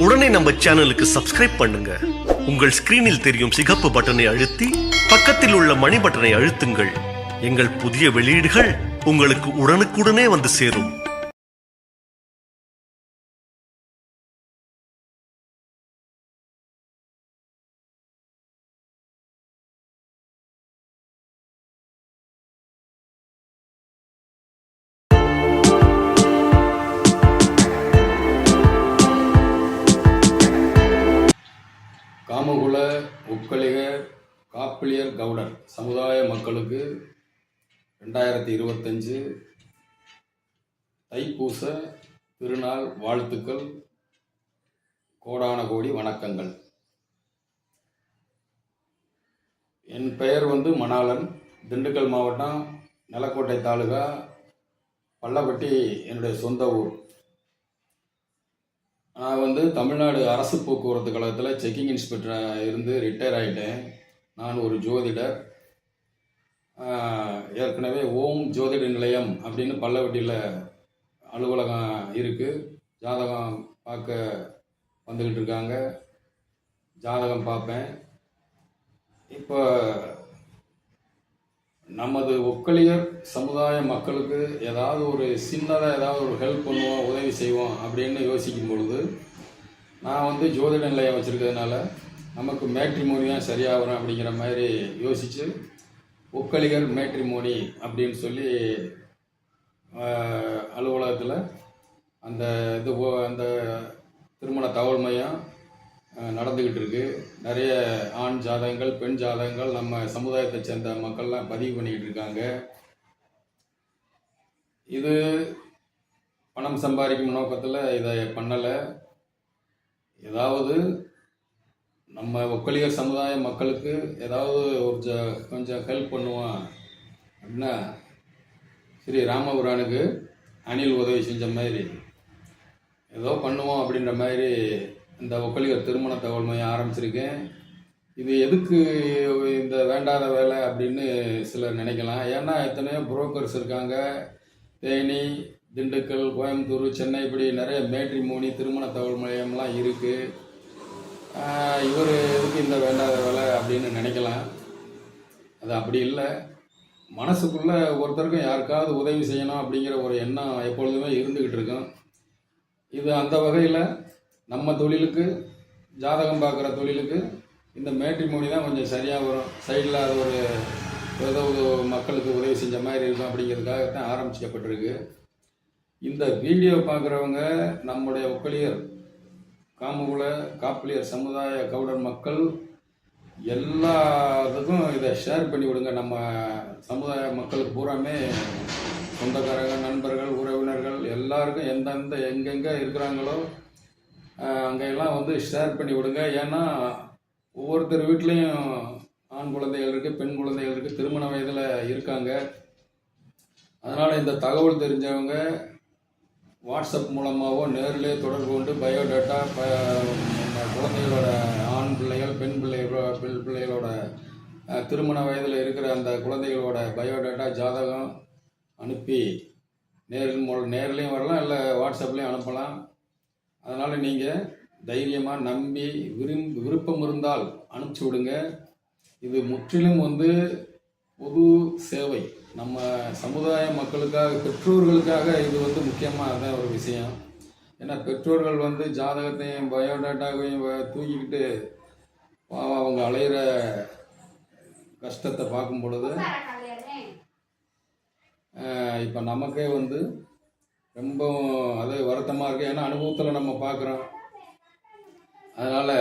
உடனே நம்ம சேனலுக்கு சப்ஸ்கிரைப் பண்ணுங்க. உங்கள் ஸ்கிரீனில் தெரியும் சிகப்பு பட்டனை அழுத்தி பக்கத்தில் உள்ள மணி பட்டனை அழுத்துங்கள். எங்கள் புதிய வெளியீடுகள் உங்களுக்கு உடனுக்குடனே வந்து சேரும். காமகுல உக்கலிக காப்பிலியர் கவுடர் சமுதாய மக்களுக்கு 2025 தைப்பூச திருநாள் வாழ்த்துக்கள், கோடான கோடி வணக்கங்கள். என் பெயர் மணாளன், திண்டுக்கல் மாவட்டம் நிலக்கோட்டை தாலுகா பள்ளப்பட்டி என்னுடைய சொந்த ஊர். நான் தமிழ்நாடு அரசு போக்குவரத்து கழகத்தில் செக்கிங் இன்ஸ்பெக்டராக இருந்து ரிட்டையர் ஆகிட்டேன். நான் ஒரு ஜோதிடர். ஏற்கனவே ஓம் ஜோதிட நிலையம் அப்படின்னு பள்ளப்பட்டியில் அலுவலகம் இருக்குது. ஜாதகம் பார்க்க வந்துக்கிட்டு இருக்காங்க. ஜாதகம் பார்ப்பேன். இப்போ நமது ஒக்கலியர் சமுதாய மக்களுக்கு ஏதாவது ஒரு சின்னதாக ஏதாவது ஒரு ஹெல்ப் பண்ணுவோம், உதவி செய்வோம் அப்படின்னு யோசிக்கும் பொழுது நான் ஜோதிட நிலையம் வச்சுருக்கிறதுனால நமக்கு மேட்ரிமோனி தான் சரியாக வரும் அப்படிங்கிற மாதிரி யோசித்து ஒக்கலியர் மேட்ரிமோனி அப்படின்னு சொல்லி அலுவலகத்தில் அந்த திருமண தகவல் மையம் நடந்துக்கிட்டு இருக்கு. நிறைய ஆண் ஜாதகங்கள், பெண் ஜாதகங்கள் நம்ம சமுதாயத்தை சேர்ந்த மக்கள்லாம் பதிவு பண்ணிக்கிட்டு இருக்காங்க. இது பணம் சம்பாதிக்கும் நோக்கத்தில் இதை பண்ணலை. ஏதாவது நம்ம ஒக்கலியர் சமுதாய மக்களுக்கு ஏதாவது ஒரு கொஞ்சம் ஹெல்ப் பண்ணுவோம் அப்படின்னா ஸ்ரீ ராமபுரானுக்கு அணில் உதவி செஞ்ச மாதிரி ஏதோ பண்ணுவோம் அப்படின்ற மாதிரி இந்த ஒக்கலியர் திருமண தகவல் மையம் ஆரம்பிச்சிருக்கேன். இது எதுக்கு இந்த வேண்டாத வேலை அப்படின்னு சிலர் நினைக்கலாம். ஏன்னா எத்தனையோ புரோக்கர்ஸ் இருக்காங்க. தேனி, திண்டுக்கல், கோயம்புத்தூர், சென்னை இப்படி நிறைய மேட்ரிமோனி திருமண தகவல் மையம்லாம் இருக்குது. இவர் எதுக்கு இந்த வேண்டாத வேலை அப்படின்னு நினைக்கலாம். அது அப்படி இல்லை. மனசுக்குள்ளே ஒருத்தருக்கும் யாருக்காவது உதவி செய்யணும் அப்படிங்கிற ஒரு எண்ணம் எப்பொழுதுமே இருந்துக்கிட்டு இருக்கும். இது அந்த வகையில் நம்ம தொழிலுக்கு, ஜாதகம் பார்க்குற தொழிலுக்கு இந்த மேட்ரிமோனி தான் கொஞ்சம் சரியாக வரும். சைடில் அது ஒரு ஏதோ மக்களுக்கு உதவி செஞ்ச மாதிரி இருக்கும் அப்படிங்கிறதுக்காகத்தான் ஆரம்பிக்கப்பட்டிருக்கு. இந்த வீடியோ பார்க்குறவங்க நம்முடைய ஒக்கலியர் காமகுல காப்பிலியர் சமுதாய கவுடர் மக்கள் எல்லாத்துக்கும் இதை ஷேர் பண்ணி விடுங்க. நம்ம சமுதாய மக்களுக்கு பூராமே சொந்தக்காரங்க, நண்பர்கள், உறவினர்கள் எல்லாருக்கும் எங்கெங்கே இருக்கிறாங்களோ அங்கெல்லாம் ஷேர் பண்ணி விடுங்க. ஏன்னா ஒவ்வொருத்தர் வீட்லேயும் ஆண் குழந்தைகள் இருக்குது, பெண் குழந்தைகள் இருக்குது, திருமண வயதில் இருக்காங்க. அதனால் இந்த தகவல் தெரிஞ்சவங்க வாட்ஸ்அப் மூலமாகவோ நேரிலே தொடர்பு கொண்டு பயோடேட்டா குழந்தைகளோட ஆண் பிள்ளைகள், பெண் பிள்ளைகளோட திருமண வயதில் இருக்கிற அந்த குழந்தைகளோட பயோடேட்டா ஜாதகம் அனுப்பி நேர்லேயும் வரலாம், இல்லை வாட்ஸ்அப்லேயும் அனுப்பலாம். அதனால் நீங்கள் தைரியமாக நம்பி விருப்பம் இருந்தால் அனுப்பிச்சி விடுங்க. இது முற்றிலும் பொது சேவை. நம்ம சமுதாய மக்களுக்காக, பெற்றோர்களுக்காக இது முக்கியமான ஒரு விஷயம். ஏன்னா பெற்றோர்கள் ஜாதகத்தையும் பயோடேட்டாவையும் தூக்கிக்கிட்டு அவங்க அலையிற கஷ்டத்தை பார்க்கும் பொழுது இப்போ நமக்கே ரொம்ப அது வருத்தமாக இருக்குது. ஏன்னா அனுபவத்தில் நம்ம பார்க்குறோம். அதனால்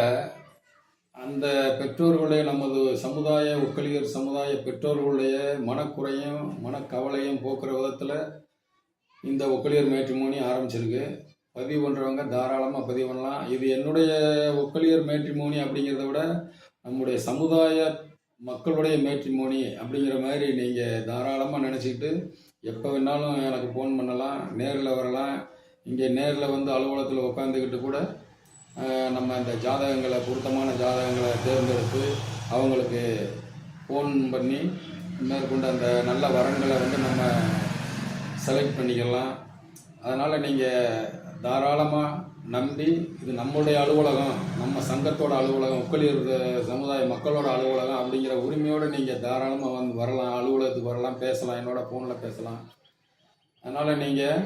அந்த பெற்றோர்களுடைய, நமது சமுதாய ஒக்கலியர் சமுதாய பெற்றோர்களுடைய மனக்குறையும் மனக்கவலையும் போக்குற விதத்தில் இந்த ஒக்கலியர் மேட்ரிமோனி ஆரம்பிச்சிருக்கு. பதிவு பண்ணுறவங்க தாராளமாக பதிவு பண்ணலாம். இது என்னுடைய ஒக்கலியர் மேட்ரிமோனி அப்படிங்கிறத விட நம்முடைய சமுதாய மக்களுடைய மேட்ரிமோனி அப்படிங்கிற மாதிரி நீங்கள் தாராளமாக நினச்சிக்கிட்டு எப்போ வேணாலும் எனக்கு ஃபோன் பண்ணலாம், நேரில் வரலாம். இங்கே நேரில் அலுவலகத்தில் உட்காந்துக்கிட்டு கூட நம்ம இந்த ஜாதகங்களை, பொருத்தமான ஜாதகங்களை தேர்ந்தெடுத்து அவங்களுக்கு ஃபோன் பண்ணி மேற்கொண்டு அந்த நல்ல வரன்களை நம்ம செலக்ட் பண்ணிக்கலாம். அதனால் நீங்கள் தாராளமாக நம்பி இது நம்முடைய அலுவலகம், நம்ம சங்கத்தோட அலுவலகம், ஒக்கலியர் சமுதாய மக்களோட அலுவலகம் அப்படிங்கிற உரிமையோடு நீங்கள் தாராளமாக வந்து வரலாம், அலுவலகத்துக்கு வரலாம், பேசலாம், என்னோட ஃபோனில் பேசலாம். அதனால் நீங்கள்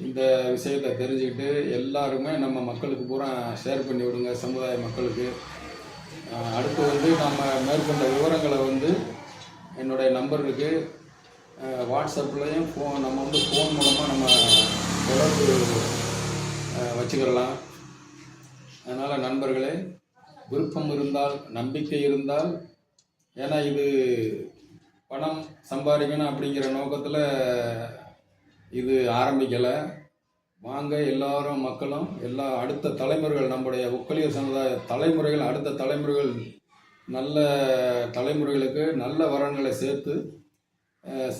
இந்த விஷயத்தை தெரிஞ்சுக்கிட்டு எல்லாருமே நம்ம மக்களுக்கு பூரா ஷேர் பண்ணி விடுங்க, சமுதாய மக்களுக்கு. அடுத்து வந்து நம்ம மேற்கொண்ட விவரங்களை வந்து என்னுடைய நம்பருக்கு வாட்ஸ்அப்லேயும் நம்ம வந்து ஃபோன் மூலமாக நம்ம தொடர்பு வச்சுக்கிடலாம். அதனால் நண்பர்களே, விருப்பம் இருந்தால், நம்பிக்கை இருந்தால், ஏன்னா இது பணம் சம்பாதிக்கணும் அப்படிங்கிற நோக்கத்தில் இது ஆரம்பிக்கலை. வாங்க எல்லாரும் மக்களும் எல்லா அடுத்த தலைமுறைகள், நம்முடைய ஒக்கலியர் சமுதாய தலைமுறைகள், அடுத்த தலைமுறைகள், நல்ல தலைமுறைகளுக்கு நல்ல வரன்களை சேர்த்து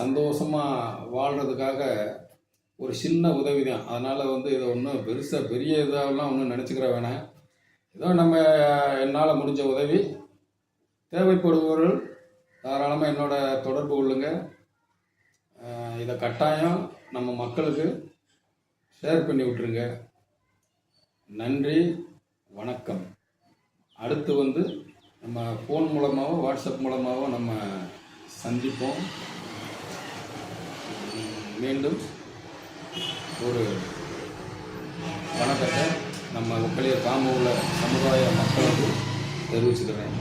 சந்தோஷமாக வாழ்கிறதுக்காக ஒரு சின்ன உதவி தான். அதனால் வந்து இதை ஒன்றும் பெரிய இதாகலாம் ஒன்றும் நினச்சிக்கிற வேணாம். ஏதோ நம்ம என்னால் முடிஞ்ச உதவி, தேவைப்படுபவர்கள் தாராளமாக என்னோட தொடர்பு கொள்ளுங்க. இதை கட்டாயம் நம்ம மக்களுக்கு ஷேர் பண்ணி விட்டுருங்க. நன்றி, வணக்கம். அடுத்து வந்து நம்ம ஃபோன் மூலமாகவோ வாட்ஸ்அப் மூலமாகவோ நம்ம சந்திப்போம். மீண்டும் ஒரு வணக்கத்தை நம்ம ஒக்கலியர் காம உள்ள சமுதாய மக்களுக்கு தெரிவிச்சுக்கிறேன்.